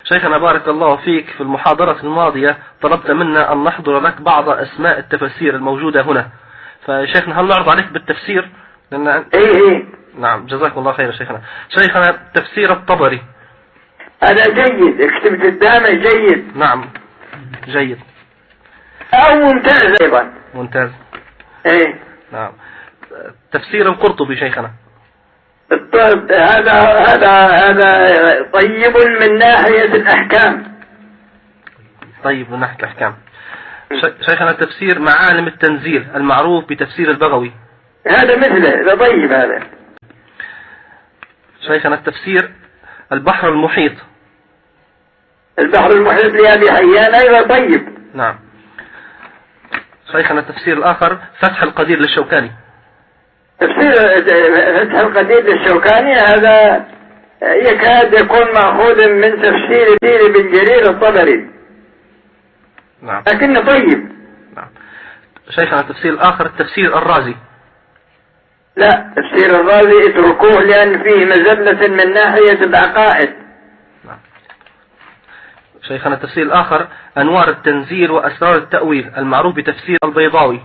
شيخنا بارك الله فيك، في المحاضرة الماضية طلبت منا أن نحضر لك بعض أسماء التفاسير الموجودة هنا، فشيخنا هل نعرض عليك بالتفسير؟ لأن... إيه نعم جزاكم الله خير شيخنا. شيخنا تفسير الطبري. هذا جيد، اكتب قدامه جيد. نعم جيد أو ممتاز أيضا. ممتاز. إيه نعم. تفسير القرطبي شيخنا. هذا طيب من ناحية الأحكام. طيب من ناحية الأحكام. شيخنا تفسير معالم التنزيل المعروف بتفسير البغوي. هذا مثله، هذا طيب هذا. شيخنا التفسير البحر المحيط. البحر المحيط لأبي حيان أيضا طيب. نعم. شيخنا التفسير الآخر فتح القدير للشوكاني. تفسير فتح القدير للشوكاني هذا يكاد يكون مأخوذ من تفسير ابن جرير الطبري. نعم. لكنه طيب. نعم. شيخنا التفسير الآخر تفسير الرازي. لا، تفسير الرازي اتركوه لأن فيه مزلة من ناحية العقائد. نعم. شيخنا التفسير الآخر أنوار التنزيل وأسرار التأويل المعروف بتفسير البيضاوي.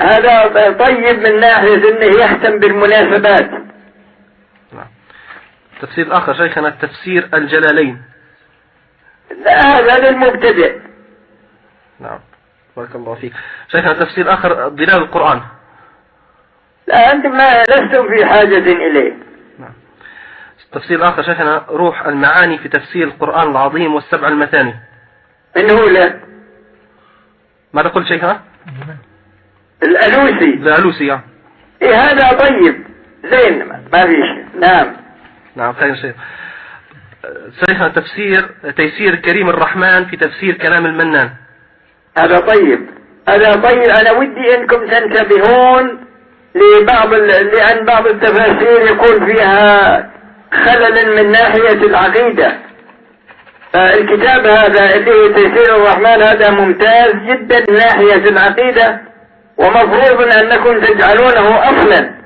هذا طيب من ناحية أنه يهتم بالمناسبات. نعم. التفسير الآخر شيخنا التفسير الجلالين. لا، هذا للمبتدئ. نعم بارك الله فيك. شيخنا التفسير آخر ظلال القرآن. لا، أنتم لستم في حاجة إليه. نعم. التفسير الآخر شيخنا روح المعاني في تفسير القرآن العظيم والسبع المثاني. من هو له؟ ماذا قلت شيخنا؟ الألوسي. الألوسي. إيه هذا طيب زين ما فيش. نعم. نعم خير شيخ. شيخنا تيسير كريم الرحمن في تفسير كلام المنان. هذا طيب، هذا طيب. أنا ودي أنكم تنتبهون لأن بعض التفاسير يكون فيها خلل من ناحية العقيدة. فالكتاب هذا اللي هو تيسير الرحمن هذا ممتاز جدا من ناحية العقيدة، ومفروض أنكم تجعلونه أصلا.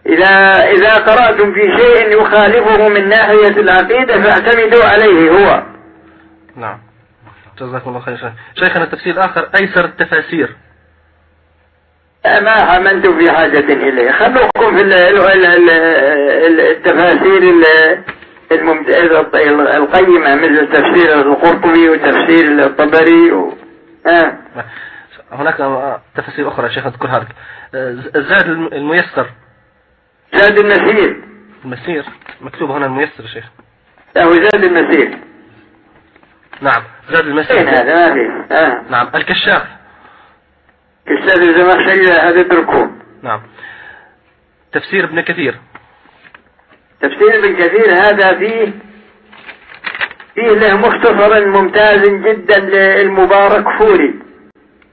إذا قرأتم في شيء يخالفه من ناحية العقيدة فاعتمدوا عليه هو. نعم جزاكم الله خير. شيخنا التفسير الآخر أيسر التفاسير. ما عملت في حاجة إليه. خلوكم في التفاسير القيمة مثل تفسير القرطبي وتفسير الطبري هناك تفاسير أخرى شيخ أذكرها لك. زاد الميسر. زاد المسير. المسير مكتوب هنا الميسر شيخ. لا، هو زاد المسير. نعم زاد المسير. هذا ما فيه. نعم. الكشاف. كشاف الزمخشري هذا اتركوه. نعم. تفسير ابن كثير. تفسير ابن كثير هذا فيه له مختصر ممتاز جدا للمبارك فوري،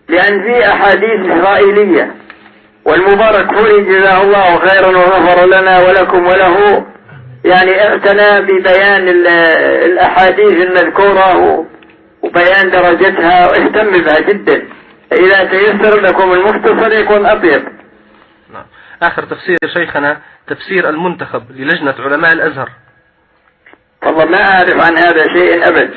لأن فيه أحاديث إسرائيلية، والمبارك فوري جزاه الله خيرا وغفر لنا ولكم وله، يعني اعتنى ببيان الأحاديث المذكورة وبيان درجتها واهتم بها جدا. إذا تيسر لكم المختصر يكون أطيب. نعم. آخر تفسير شيخنا تفسير المنتخب للجنة علماء الأزهر. والله ما أعرف عن هذا شيء أبد.